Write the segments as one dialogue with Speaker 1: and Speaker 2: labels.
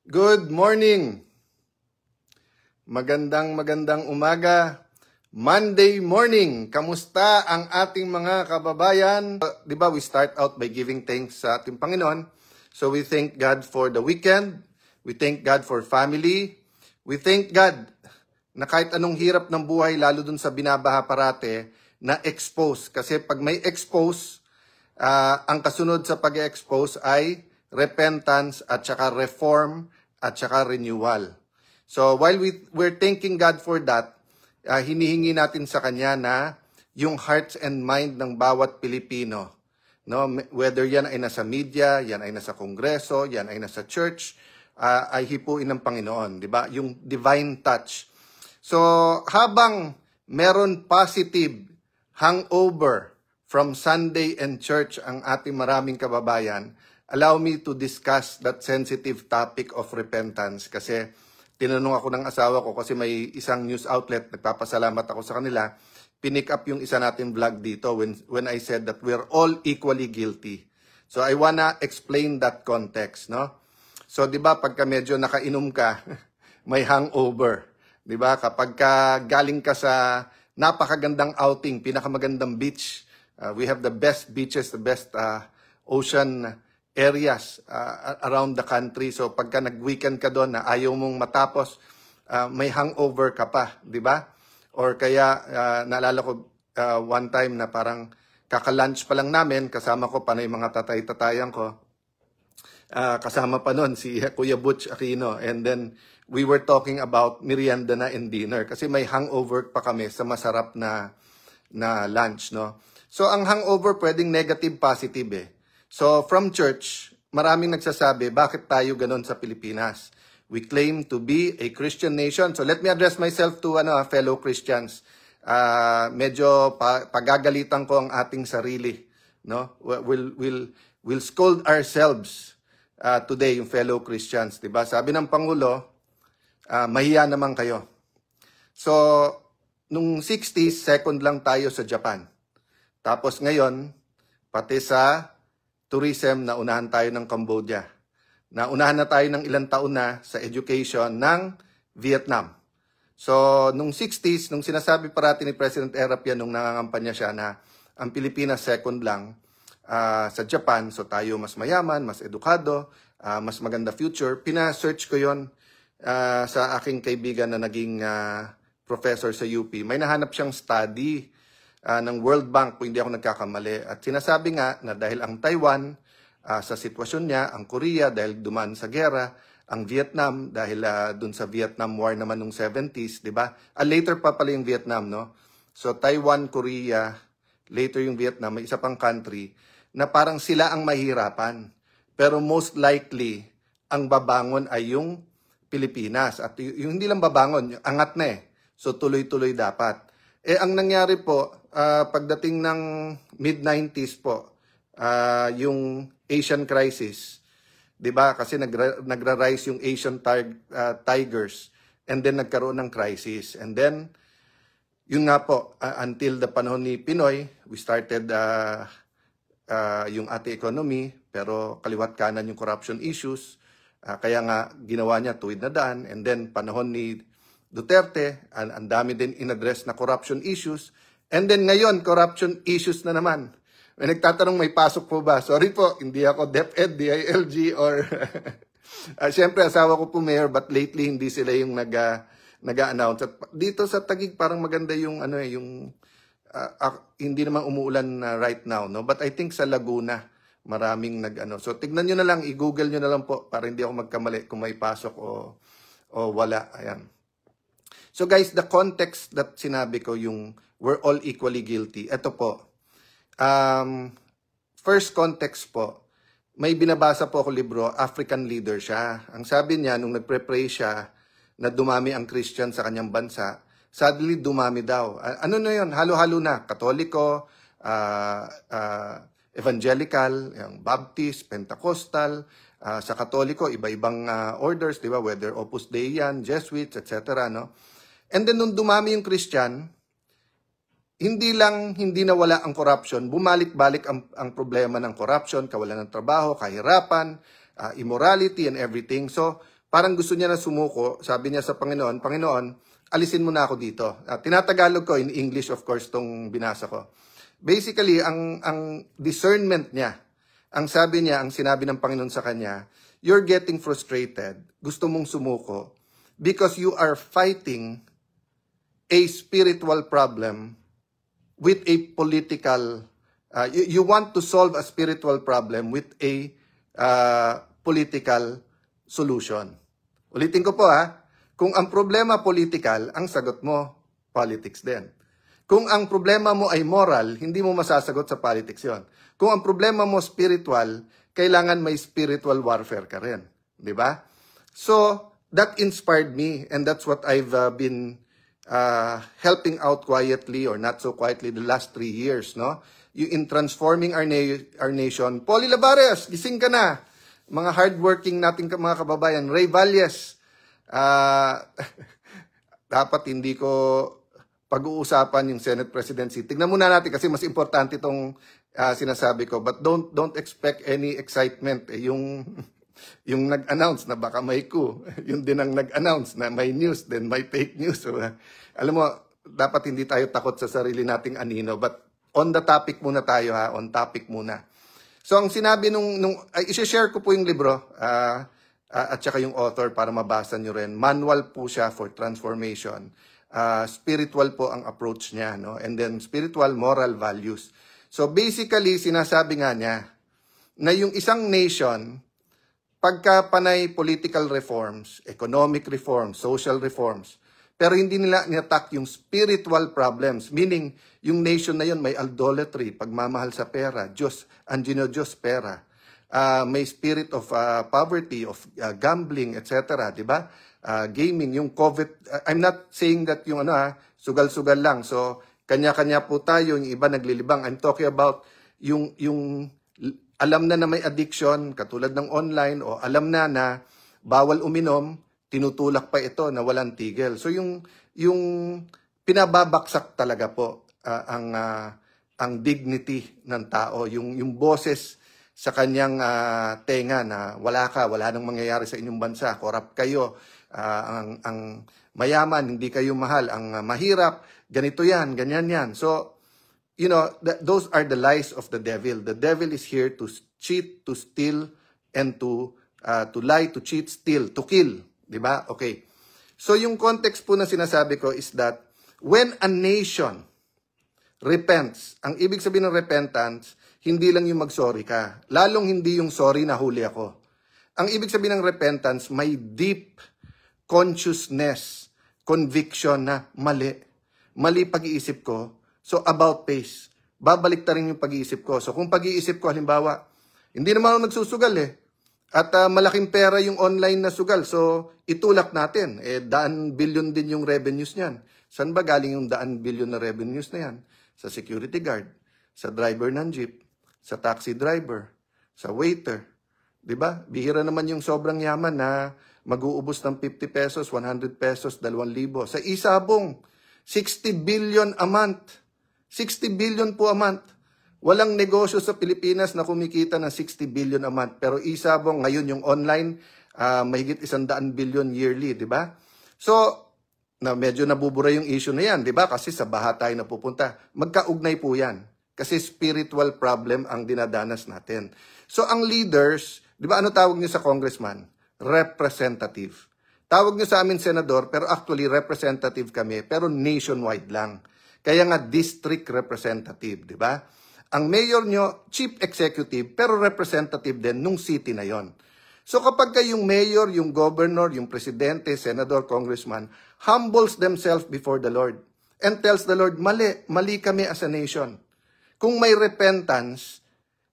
Speaker 1: Good morning! Magandang umaga. Monday morning. Kamusta ang ating mga kababayan? Di ba, we start out by giving thanks sa ating Panginoon. So we thank God for the weekend. We thank God for family. We thank God na kahit anong hirap ng buhay, lalo dun sa binabaha parate, na expose. Kasi pag may expose, ang kasunod sa pag-expose ay repentance at saka reform at saka renewal. So while we're thanking God for that, hinihingi natin sa Kanya na yung hearts and mind ng bawat Pilipino, no? Whether yan ay nasa media, yan ay nasa kongreso, yan ay nasa church, ay hipuin ng Panginoon, di ba? Yung divine touch. So habang meron positive hangover from Sunday and church ang ating maraming kababayan, allow me to discuss that sensitive topic of repentance. Kasi tinanong ako ng asawa ko kasi may isang news outlet, nagpapasalamat ako sa kanila, pinick up yung isa natin vlog dito when I said that we're all equally guilty. So I wanna explain that context, no? So di ba pagka medyo nakainom ka, may hangover. Di ba? Kapag galing ka sa napakagandang outing, pinakamagandang beach, we have the best beaches, the best ocean areas around the country. So pagka nag-weekend ka doon na ayaw mong matapos, may hangover ka pa, di ba? Or kaya naalala ko one time na parang kaka-lunch pa lang namin, kasama ko pa na yung mga tatay-tatayan ko. Kasama pa noon si Kuya Butch Aquino, and then we were talking about merienda na and dinner kasi may hangover pa kami sa masarap na lunch, no? So ang hangover pwedeng negative, positive eh. So from church, maraming nagsasabi, bakit tayo ganon sa Pilipinas? We claim to be a Christian nation. So let me address myself to fellow Christians. Medyo pagagalitan ko ang ating sarili, no? We'll scold ourselves today, yung fellow Christians, 'di ba? Sabi ng Pangulo, mahiya naman kayo. So nung 60s, second lang tayo sa Japan. Tapos ngayon, pati sa tourism, naunahan tayo ng Cambodia. Naunahan na tayo ng ilang taon na sa education ng Vietnam. So, nung 60s, nung sinasabi parati ni President Erap yan, nung nangangampanya siya na ang Pilipinas second lang sa Japan, so tayo mas mayaman, mas edukado, mas maganda future, pina-search ko yon sa aking kaibigan na naging professor sa UP. May nahanap siyang study ng World Bank, kung hindi ako nagkakamali. At sinasabi nga na dahil ang Taiwan sa sitwasyon niya, ang Korea dahil dumaan sa gera, ang Vietnam dahil dun sa Vietnam War naman nung 70s, di ba? Later pa pala yung Vietnam, no? So Taiwan, Korea, later yung Vietnam, may isa pang country na parang sila ang mahirapan. Pero most likely, ang babangon ay yung Pilipinas. At yung hindi lang babangon, yung angat na eh. So tuloy-tuloy dapat. Ang nangyari po, pagdating ng mid-90s po, yung Asian crisis, 'di ba? Kasi nagra-rise yung Asian tigers, and then nagkaroon ng crisis. And then yun nga po, until the panahon ni Pinoy, we started yung ating economy, pero kaliwat kanan yung corruption issues. Kaya nga ginawa niya tuwid na daan. And then panahon ni Duterte, ang dami din in-address na corruption issues. And then ngayon, corruption issues na naman. May nagtatanong, may pasok po ba? Sorry po, hindi ako DepEd, DILG, or... Siyempre, asawa ko po mayor, but lately hindi sila yung nag-a-announce. At dito sa Taguig, parang maganda yung, hindi naman umuulan right now, no? But I think sa Laguna, maraming So, tignan nyo na lang, i-google nyo na lang po, para hindi ako magkamali kung may pasok o wala. Ayan. So guys, the context that sinabi ko, yung we're all equally guilty. Ito po. First context po, may binabasa po ako libro, African Leader siya. Ang sabi niya, nung nagpre-pray siya na dumami ang Christian sa kanyang bansa, sadly dumami daw. Ano na yun? Halo-halo na. Katoliko, evangelical, yung Baptist, Pentecostal, sa Katoliko, iba-ibang orders, di ba? Whether Opus Dei yan, Jesuits, etc., no? And then, nung dumami yung Christian, hindi nawala ang corruption, bumalik-balik ang problema ng corruption, kawalan ng trabaho, kahirapan, immorality and everything. So, parang gusto niya na sumuko. Sabi niya sa Panginoon, Panginoon, alisin mo na ako dito. Tinatagalog ko, in English of course, tong binasa ko. Basically, ang discernment niya, ang sabi niya, ang sinabi ng Panginoon sa kanya, you're getting frustrated, gusto mong sumuko, because you are fighting a spiritual problem with a political, you want to solve a spiritual problem with a political solution. Ulitin ko po kung ang problema political, ang sagot mo, politics din. Kung ang problema mo ay moral, hindi mo masasagot sa politics yon. Kung ang problema mo spiritual, kailangan may spiritual warfare ka rin. Di ba? So, that inspired me and that's what I've been helping out quietly or not so quietly the last 3 years, no? In transforming our nation. Polly Lavares, gising ka na. Mga hardworking nating mga kababayan. Ray Valles, dapat hindi ko pag-uusapan yung Senate presidency. Tignan muna natin kasi mas importante itong sinasabi ko. But don't expect any excitement. Yung nag-announce na baka may coup. Yung din ang nag-announce na may news, then may fake news. So, alam mo, dapat hindi tayo takot sa sarili nating anino. But on the topic muna tayo on topic muna. So ang sinabi i-share ko po yung libro at saka yung author para mabasa nyo rin. Manual po siya for transformation. Spiritual po ang approach niya, no? And then spiritual moral values. So basically, sinasabi nga niya na yung isang nation, pagka panay political reforms, economic reforms, social reforms, pero hindi nila ni-attack yung spiritual problems, meaning yung nation na yun may idolatry, pagmamahal sa pera, Diyos, ang Diyos pera, may spirit of poverty, of gambling, etc., di ba? Gaming, yung COVID, I'm not saying that yung sugal-sugal lang. So, kanya-kanya po tayo, yung iba naglilibang. I'm talking about yung alam na may addiction, katulad ng online, o alam na bawal uminom, tinutulak pa ito na walang tigil. So, yung pinababaksak talaga po ang dignity ng tao, yung boses sa kanyang tenga na wala nang mangyayari sa inyong bansa, corrupt kayo, ang mayaman, hindi kayo mahal, ang mahirap, ganito yan, ganyan yan. So, you know, those are the lies of the devil. The devil is here to cheat, to steal, and to lie, to cheat, steal, to kill. Diba? Okay. So, yung context po na sinasabi ko is that when a nation repents, ang ibig sabihin ng repentance, hindi lang yung mag-sorry ka. Lalong hindi yung sorry na huli ako. Ang ibig sabihin ng repentance, may deep consciousness, conviction na mali. Mali pag-iisip ko. So, about face. Babalik ta rin yung pag-iisip ko. So, kung pag-iisip ko, halimbawa, hindi naman ako nagsusugal At malaking pera yung online na sugal. So, itulak natin. Daan billion din yung revenues niyan. Saan ba galing yung daan billion na revenues na yan? Sa security guard, sa driver ng jeep, sa taxi driver, sa waiter. Diba? Bihira naman yung sobrang yaman na mag-uubos ng 50 pesos, 100 pesos, 2,000. Sa isabong, 60 billion a month. 60 billion po a month. Walang negosyo sa Pilipinas na kumikita ng 60 billion a month. Pero isabong, ngayon yung online, mahigit 100 billion yearly, di ba? So, medyo nabubura yung issue na yan, di ba? Kasi sa baha tayo napupunta. Magkaugnay po yan. Kasi spiritual problem ang dinadanas natin. So, ang leaders, di ba ano tawag niyo sa congressman? Representative. Tawag niyo sa amin senador, pero actually representative kami, pero nationwide lang. Kaya nga district representative, di ba? Ang mayor nyo, chief executive, pero representative din nung city na yon. So kapag yung mayor, yung governor, yung presidente, senador, congressman, humbles themselves before the Lord and tells the Lord, mali kami as a nation. Kung may repentance,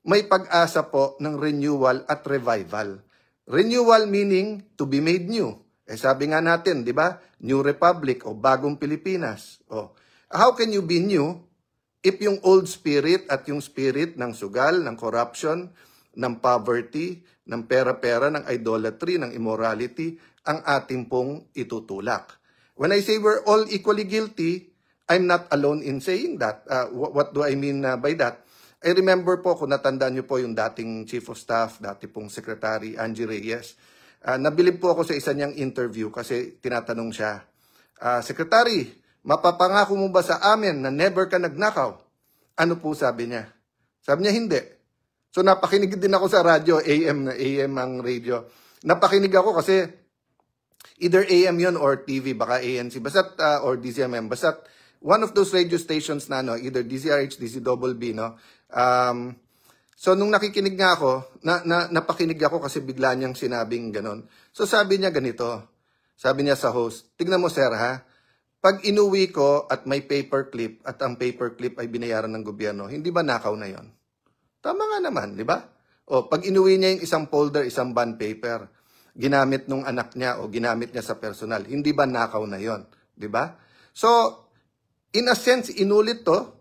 Speaker 1: may pag-asa po ng renewal at revival. Renewal meaning to be made new. Sabi nga natin, di ba? New Republic o Bagong Pilipinas. How can you be new if yung old spirit at yung spirit ng sugal, ng corruption, ng poverty, ng pera-pera, ng idolatry, ng immorality, ang ating pong itutulak? When I say we're all equally guilty, I'm not alone in saying that. What do I mean by that? I remember po, kung natandaan niyo po yung dating Chief of Staff, dati pong Secretary Angie Reyes, Nabilib po ako sa isa niyang interview kasi tinatanong siya, Secretary, mapapangako mo ba sa amin na never ka nagnakaw? Ano po sabi niya? Sabi niya, hindi. So napakinig din ako sa radyo, AM ang radio. Napakinig ako kasi either AM yun or TV, baka ANC, basta't, or DZMM, basta't one of those radio stations na, no, either DZRH, DZBB, no. So nung nakikinig nga ako, napakinig ako kasi bigla niyang sinabing ganon. So sabi niya ganito, sabi niya sa host, tignan mo sir ha, pag inuwi ko at may paperclip at ang paperclip ay binayaran ng gobyerno, hindi ba nakaw na yon? Tama nga naman, di ba? O, pag inuwi niya yung isang folder, isang bond paper, ginamit nung anak niya o ginamit niya sa personal, hindi ba nakaw na yon? Di ba? So, in a sense, inulit to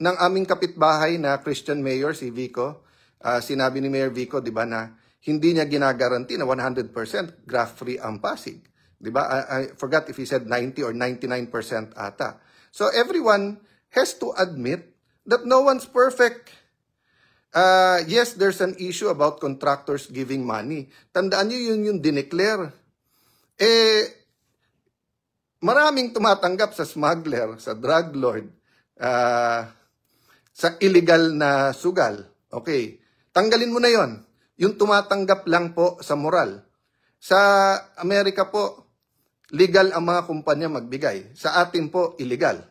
Speaker 1: ng aming kapitbahay na Christian mayor, si Vico. Sinabi ni Mayor Vico, di ba, na hindi niya ginagaranti na 100% graft-free ang Pasig. Di ba? I forgot if he said 90 or 99% ata. So, everyone has to admit that no one's perfect. Yes, there's an issue about contractors giving money. Tandaan niyo yun yung dineclare. Maraming tumatanggap sa smuggler, sa drug lord, sa illegal na sugal. Okay, tanggalin mo na yon. Yung tumatanggap lang po sa moral. Sa Amerika po, legal ang mga kumpanya magbigay. Sa atin po, illegal.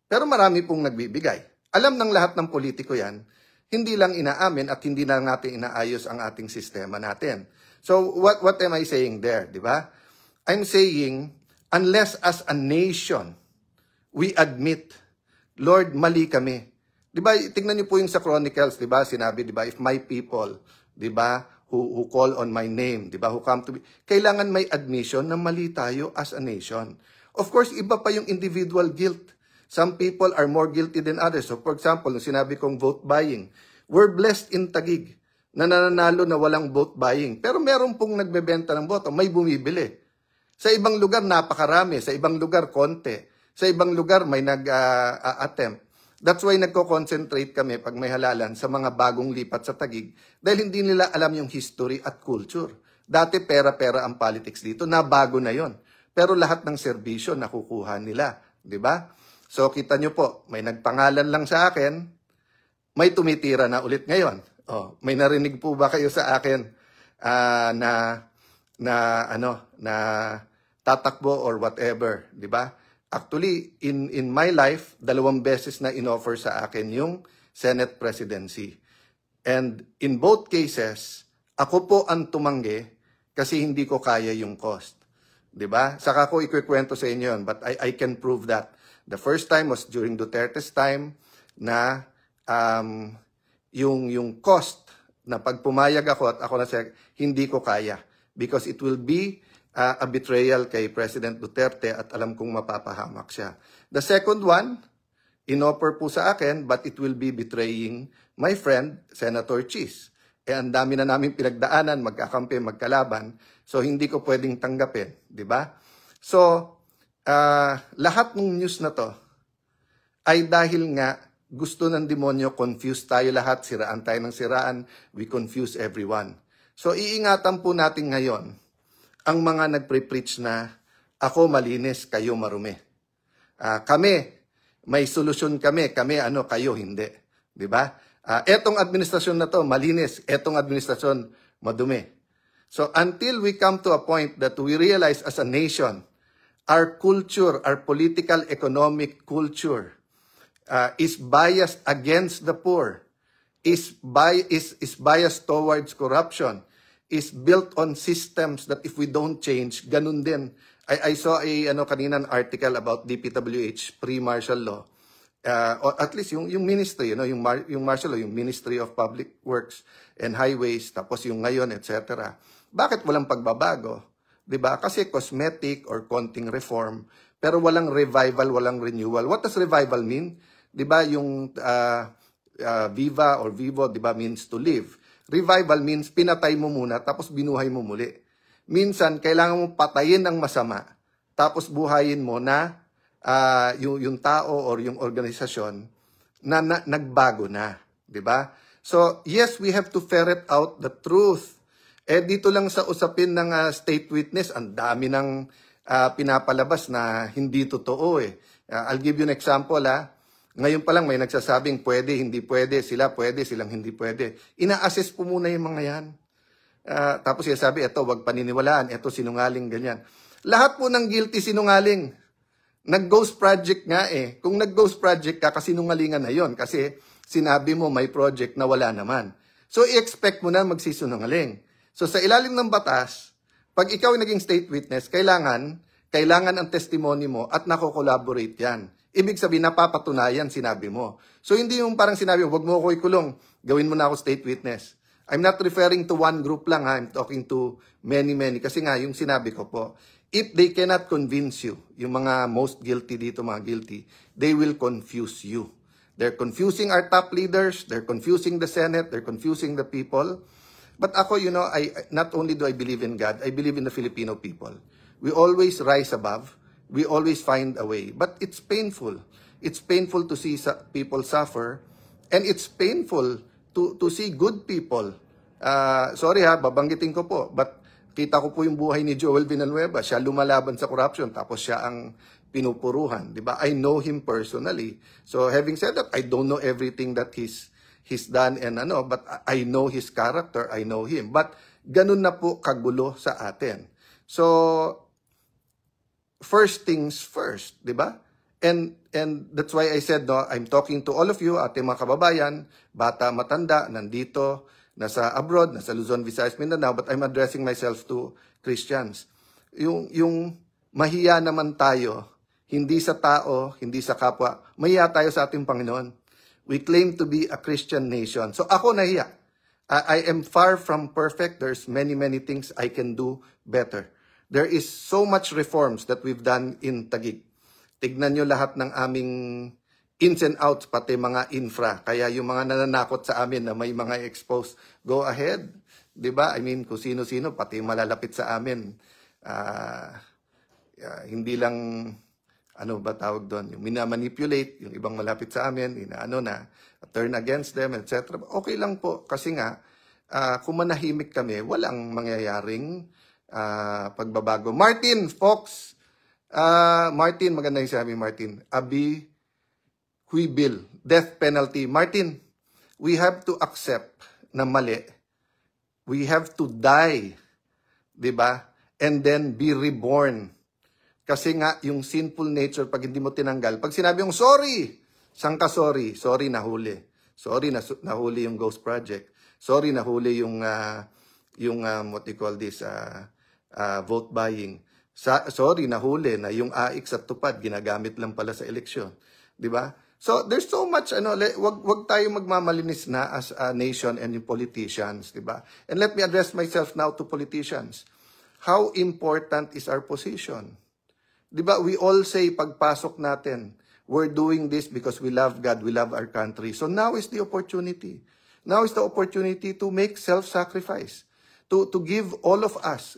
Speaker 1: Pero marami pong nagbibigay. Alam ng lahat ng politiko yan. Hindi lang inaamin at hindi lang natin inaayos ang ating sistema natin. So, what am I saying there, di ba? I'm saying, unless as a nation, we admit, Lord, mali kami. Di ba, tingnan niyo po yung sa Chronicles, di ba, sinabi, di ba, if my people, di ba, who call on my name, di ba, who come to me, kailangan may admission na mali tayo as a nation. Of course, iba pa yung individual guilt. Some people are more guilty than others. So, for example, nung sinabi kong vote buying, we're blessed in Taguig na nananalo na walang vote buying. Pero meron pong nagbebenta ng boto, may bumibili. Sa ibang lugar, napakarami. Sa ibang lugar, konti. Sa ibang lugar, may nag-attempt. That's why nagko-concentrate kami pag may halalan sa mga bagong lipat sa Taguig dahil hindi nila alam yung history at culture. Dati pera-pera ang politics dito, na bago na yon. Pero lahat ng serbisyo nakukuha nila. Di ba? So, kita nyo po, may nagpangalan lang sa akin, may tumitira na ulit ngayon. Oh, may narinig po ba kayo sa akin na tatakbo or whatever, di ba? Actually, in my life, 2 beses na inoffer sa akin yung Senate presidency. And in both cases, ako po ang tumanggi kasi hindi ko kaya yung cost. Di ba? Saka ko ikukwento sa inyo yun, but I can prove that. The first time was during Duterte's time na yung cost na pag pumayag ako at ako na siya, hindi ko kaya. Because it will be a betrayal kay President Duterte at alam kong mapapahamak siya. The second one, inoffer po sa akin, but it will be betraying my friend, Senator Cheese. Ang dami na namin pinagdaanan, magkakampi, magkalaban, so hindi ko pwedeng tanggapin, di ba? So, lahat ng news na to ay dahil nga gusto ng demonyo, confuse tayo lahat, siraan tayo ng siraan, we confuse everyone. So, iingatan po natin ngayon ang mga nagpre-preach na ako malinis, kayo marumi. Kami, may solusyon kami, kayo hindi. Di ba? Etong administrasyon na to, malinis, etong administrasyon, madumi. So, until we come to a point that we realize as a nation, our culture, our political, economic culture is biased against the poor, is biased towards corruption, is built on systems that if we don't change, ganun din. I saw kanina an article about DPWH, pre-martial law, or at least yung ministry, yung martial law, yung Ministry of Public Works and Highways, tapos yung ngayon, etc. Bakit walang pagbabago? Diba? Kasi cosmetic or konting reform, pero walang revival, walang renewal. What does revival mean? Diba yung viva or vivo, diba, means to live. Revival means pinatay mo muna, tapos binuhay mo muli. Minsan, kailangan mo patayin ang masama, tapos buhayin mo na yung tao or yung organisasyon na nagbago na. Diba? So, yes, we have to ferret out the truth. Dito lang sa usapin ng state witness, ang dami ng pinapalabas na hindi totoo eh. I'll give you an example Ngayon pa lang may nagsasabing pwede, hindi pwede, sila pwede, silang hindi pwede. Ina-assess po muna yung mga yan. Tapos sabi, eto, wag paniniwalaan, eto, sinungaling, ganyan. Lahat po ng guilty sinungaling. Nag-ghost project nga eh. Kung nag-ghost project ka, kasinungalingan na yon kasi sinabi mo may project na wala naman. So, i-expect mo na magsisunungaling. So, sa ilalim ng batas, pag ikaw ay naging state witness, kailangan ang testimony mo at nako-collaborate yan. Ibig sabihin, napapatunayan sinabi mo. So, hindi yung parang sinabi, wag mo ako ikulong, gawin mo na ako state witness. I'm not referring to one group lang, I'm talking to many. Kasi nga, yung sinabi ko po, if they cannot convince you, yung mga most guilty dito, mga guilty, they will confuse you. They're confusing our top leaders, they're confusing the Senate, they're confusing the people. But ako, not only do I believe in God, I believe in the Filipino people. We always rise above. We always find a way. But it's painful. It's painful to see people suffer. And it's painful to see good people. Sorry babanggitin ko po. But kita ko po yung buhay ni Joel Villanueva. Siya lumalaban sa corruption. Tapos siya ang pinupuruhan. Diba? I know him personally. So having said that, I don't know everything that he's done but I know his character, I know him. But ganun na po kagulo sa atin. So, first things first, di ba? And that's why I said, I'm talking to all of you, ating mga kababayan, bata, matanda, nandito, nasa abroad, nasa Luzon, Visayas, Mindanao, but I'm addressing myself to Christians. Yung mahiya naman tayo, hindi sa tao, hindi sa kapwa, mahiya tayo sa ating Panginoon. We claim to be a Christian nation. So ako nahiya. I am far from perfect. There's many things I can do better. There is so much reforms that we've done in Taguig. Tignan nyo lahat ng aming ins and outs, pati mga infra. Kaya yung mga nananakot sa amin na may mga exposed, go ahead. Diba? I mean, kung sino-sino, pati malalapit sa amin. Hindi lang... ano ba tawag doon? Yung minamanipulate, yung ibang malapit sa amin, turn against them, etc. Okay lang po, kasi nga, kung manahimik kami, walang mangyayaring pagbabago. Martin Fox, Martin, maganda yung sabi, Martin. Abi Huibil, death penalty. Martin, we have to accept na mali. We have to die, di ba? And then be reborn. Kasi nga, yung sinful nature, pag hindi mo tinanggal, pag sinabi yung sorry, saan ka sorry? Sorry, nahuli. Sorry, nahuli yung ghost project. Sorry, nahuli yung what you call this, vote buying. Sorry, nahuli na yung AIC sa tupad, ginagamit lang pala sa eleksyon. Di ba? So, there's so much, wag tayo magmamalinis na as a nation and yung politicians, di ba? And let me address myself now to politicians. How important is our position? Diba, we all say pagpasok natin, we're doing this because we love God, we love our country. So now is the opportunity. Now is the opportunity to make self-sacrifice. To give all of us,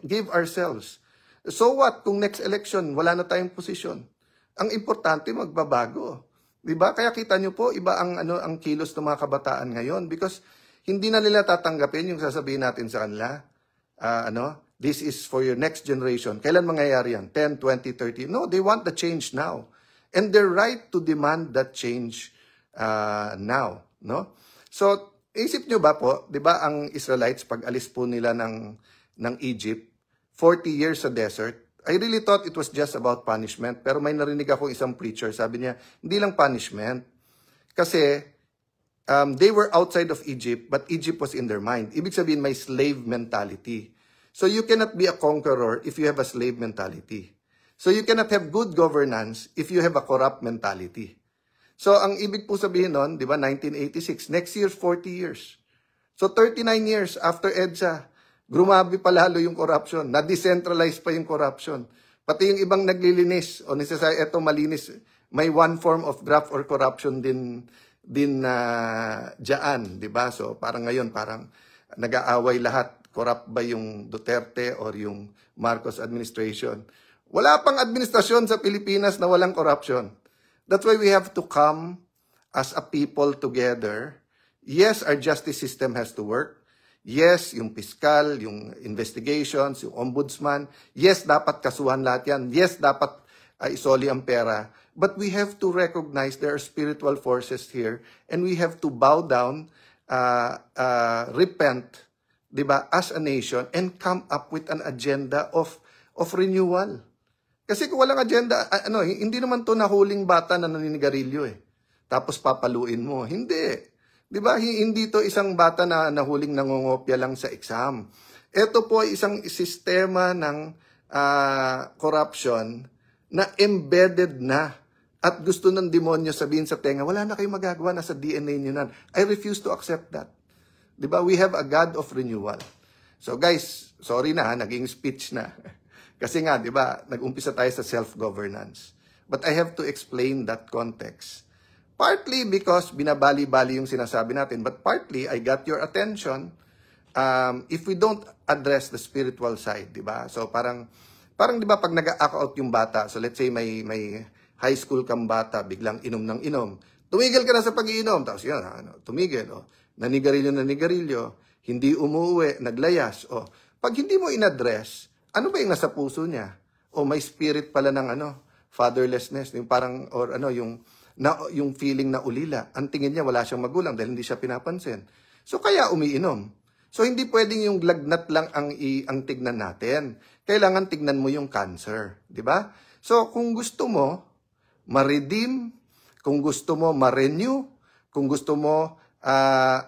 Speaker 1: give ourselves. So what kung next election, wala na tayong posisyon? Ang importante, magbabago. Diba? Kaya kita nyo po, iba ang kilos ng mga kabataan ngayon because hindi na nila tatanggapin yung sasabihin natin sa kanila. This is for your next generation. Kailan mangyayari yan? 10, 20, 30? No, they want the change now. And they're right to demand that change now. No? So, isip nyo ba po, di ba ang Israelites, pag alis po nila ng Egypt, 40 years sa desert, I really thought it was just about punishment. Pero may narinig ako isang preacher, sabi niya, hindi lang punishment. Kasi, they were outside of Egypt, but Egypt was in their mind. Ibig sabihin, may slave mentality. So you cannot be a conqueror if you have a slave mentality. So you cannot have good governance if you have a corrupt mentality. So ang ibig po sabihin nun, di ba, 1986, next year 40 years. So 39 years after EDSA, grumabi pa lalo yung corruption, na-decentralize pa yung corruption. Pati yung ibang naglilinis, o necessary, eto malinis, may one form of graft or corruption din dyan, di ba? So parang ngayon, parang nag-aaway lahat. Corrupt ba yung Duterte or yung Marcos administration? Wala pang administrasyon sa Pilipinas na walang corruption. That's why we have to come as a people together. Yes, our justice system has to work. Yes, yung fiscal, yung investigations, yung ombudsman. Yes, dapat kasuhan lahat yan. Yes, dapat isoli ang pera. But we have to recognize there are spiritual forces here and we have to bow down, repent, di ba, as a nation and come up with an agenda of renewal. Kasi kung walang agenda, hindi naman to nahuling bata na naninigarilyo eh. Tapos papaluin mo. Hindi. Di ba? Hindi to isang bata na nahuling nangongopya lang sa exam. Ito po ay isang sistema ng corruption na embedded na. At gusto ng demonyo sabihin sa tenga, wala na kayong magagawa, nasa DNA nyo na. I refuse to accept that. Di ba? We have a God of renewal. So guys, sorry na, naging speech na. Kasi nga, di ba, nag-umpisa tayo sa self-governance. But I have to explain that context. Partly because binabali-bali yung sinasabi natin, but partly I got your attention if we don't address the spiritual side, di ba? So parang di ba pag nag-act out yung bata, so let's say may high school kang bata, biglang inom ng inom, tumigil ka na sa pag-iinom, tapos yun, tumigil, nanigarilyo, hindi umuwi, naglayas, pag hindi mo in-address, ano ba yung nasa puso niya? May spirit pala ng fatherlessness, yung parang, or yung feeling na ulila. Ang tingin niya, wala siyang magulang dahil hindi siya pinapansin. So, kaya umiinom. So, hindi pwedeng yung lagnat lang ang tignan natin. Kailangan tignan mo yung cancer. Di ba? So, kung gusto mo, ma-redeem, kung gusto mo, ma-renew, kung gusto mo,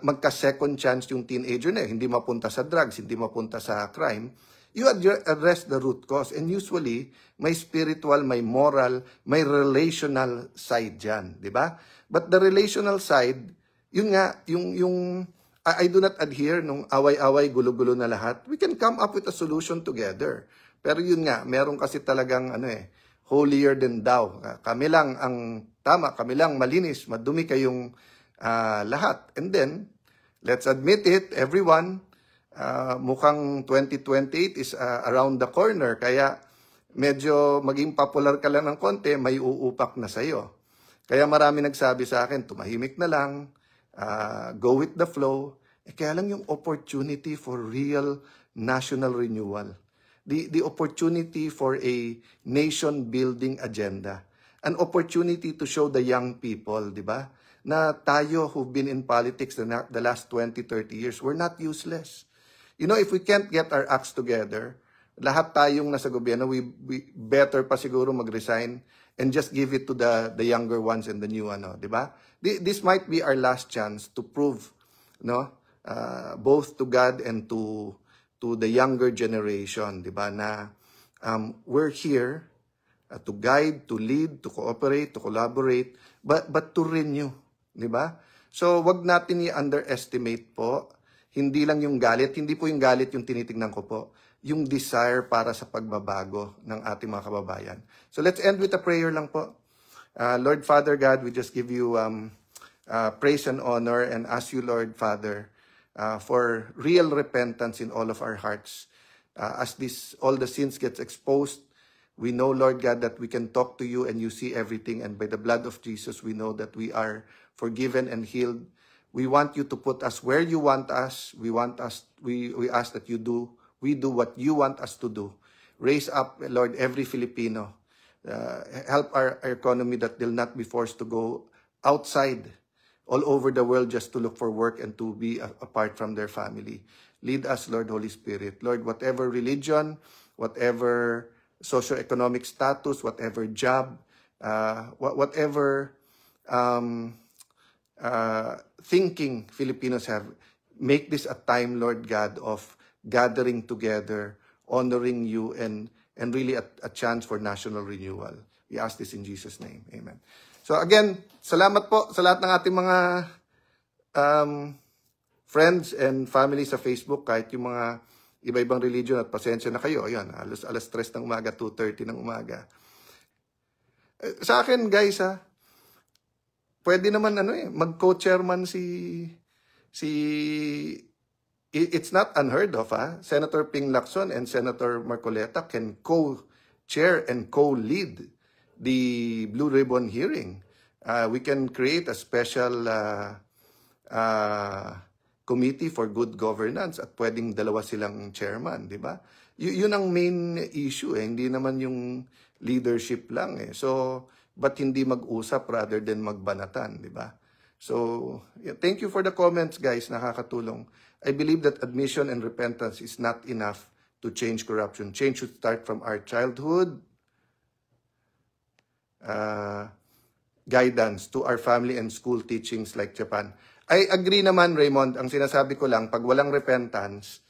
Speaker 1: magka-second chance yung teenager na hindi mapunta sa drugs, hindi mapunta sa crime, you address the root cause. And usually, may spiritual, may moral, may relational side dyan. Di ba? But the relational side, yun nga, yung I do not adhere nung away-away, gulo-gulo na lahat. We can come up with a solution together. Pero yun nga, meron kasi talagang holier than thou. Kami lang ang tama, kami lang malinis, madumi kayong lahat. And then, let's admit it, everyone, mukhang 2028 is around the corner. Kaya medyo maging popular ka lang ng konti, may uupak na sa'yo. Kaya marami nagsabi sa akin, tumahimik na lang, go with the flow. Kaya lang yung opportunity for real national renewal. The opportunity for a nation-building agenda. An opportunity to show the young people, di ba? Na tayo who've been in politics the last 20, 30 years, we're not useless. You know, if we can't get our acts together, lahat tayong nasa gobyerno, we better pa siguro mag-resign and just give it to the younger ones and the new di ba? This might be our last chance to prove, both to God and to the younger generation, di ba, na we're here to guide, to lead, to cooperate, to collaborate, but to renew, di ba? So, wag natin i-underestimate po. Hindi lang yung galit, hindi po yung galit yung tinitingnan ko po, yung desire para sa pagbabago ng ating mga kababayan. So let's end with a prayer lang po. Lord Father God, we just give you praise and honor and ask you, Lord Father, for real repentance in all of our hearts. As all the sins gets exposed, we know, Lord God, that we can talk to you and you see everything. And by the blood of Jesus, we know that we are forgiven and healed. We want you to put us where you want us. We ask that we do what you want us to do. Raise up, Lord, every Filipino. Help our economy that they'll not be forced to go outside all over the world just to look for work and to be apart from their family. Lead us, Lord, Holy Spirit. Lord, whatever religion, whatever socioeconomic status, whatever job, whatever thinking Filipinos have, make this a time, Lord God, of gathering together, honoring you, and really a chance for national renewal. We ask this in Jesus' name. Amen. So again, salamat po sa lahat ng ating mga friends and family sa Facebook, kahit yung mga iba-ibang religion, at pasensya na kayo. Ayan, alas 3 ng umaga, 2:30 ng umaga. Sa akin, guys, pwede naman mag-co-chairman it's not unheard of, Senator Ping Lacson and Senator Marcoleta can co-chair and co-lead the Blue Ribbon hearing. We can create a special Committee for Good Governance at pwedeng dalawa silang chairman, di ba? Yun ang main issue hindi naman yung leadership lang So, ba't hindi mag-usap rather than magbanatan, di ba? So, thank you for the comments, guys. Nakakatulong. I believe that admission and repentance is not enough to change corruption. Change should start from our childhood, guidance to our family and school teachings like Japan. I agree naman, Raymond. Ang sinasabi ko lang, pag walang repentance,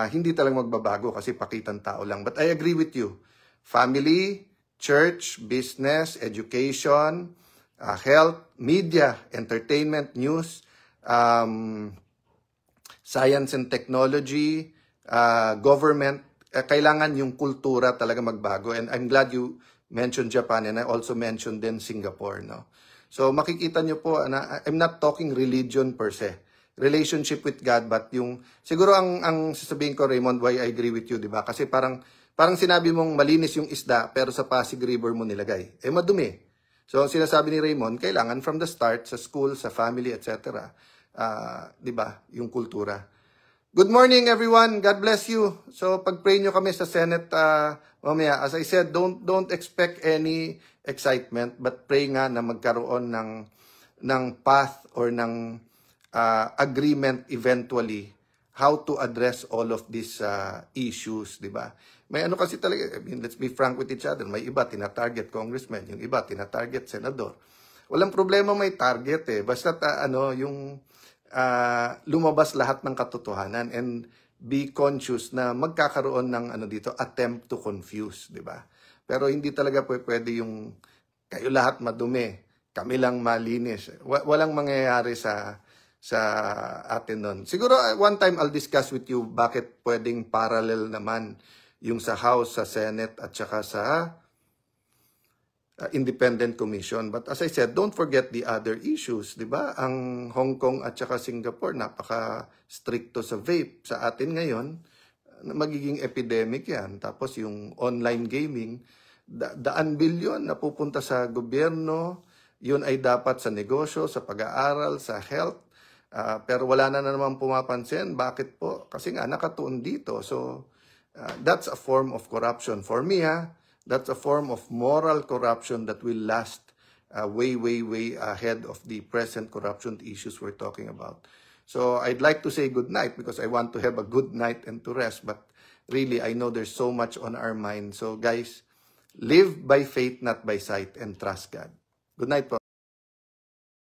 Speaker 1: hindi talagang magbabago kasi pakitang tao lang. But I agree with you. Family, church, business, education, health, media, entertainment, news, science and technology, government, kailangan yung kultura talaga magbago. And I'm glad you mentioned Japan and I also mentioned then Singapore, no? So makikita nyo po na I'm not talking religion per se. Relationship with God, but yung siguro ang sasabihin ko, Raymond, why I agree with you, 'di ba? Kasi parang sinabi mong malinis yung isda pero sa Pasig River mo nilagay. Madumi. So ang sinasabi ni Raymond, kailangan from the start sa school, sa family, etc. 'Di ba? Yung kultura. Good morning everyone. God bless you. So pag-pray nyo kami sa Senate mamaya, as I said, don't expect any excitement, but pray nga na magkaroon ng path or ng agreement eventually how to address all of these issues, di ba? May ano kasi talaga, I mean, let's be frank with each other. May iba tina-target congressman, yung iba tina-target senador. Walang problema may target basta yung lumabas lahat ng katotohanan and be conscious na magkakaroon ng dito attempt to confuse, di ba? Pero hindi talaga pwede yung kayo lahat madumi, kami lang malinis. Walang mangyayari sa atin nun. Siguro one time I'll discuss with you bakit pwedeng parallel naman yung sa House, sa Senate at saka sa Independent Commission. But as I said, don't forget the other issues, di ba? Ang Hong Kong at saka Singapore, napaka-stricto sa vape. Sa atin ngayon, magiging epidemic yan. Tapos yung online gaming, daan bilyon na pupunta sa gobyerno, yun ay dapat sa negosyo, sa pag-aaral, sa health. Pero wala na naman pumapansin. Bakit po? Kasi nga nakatuon dito. So, that's a form of corruption. For me, that's a form of moral corruption that will last way ahead of the present corruption issues we're talking about. So, I'd like to say good night because I want to have a good night and to rest. But really, I know there's so much on our mind. So, guys, live by faith, not by sight, and trust God. Good night po.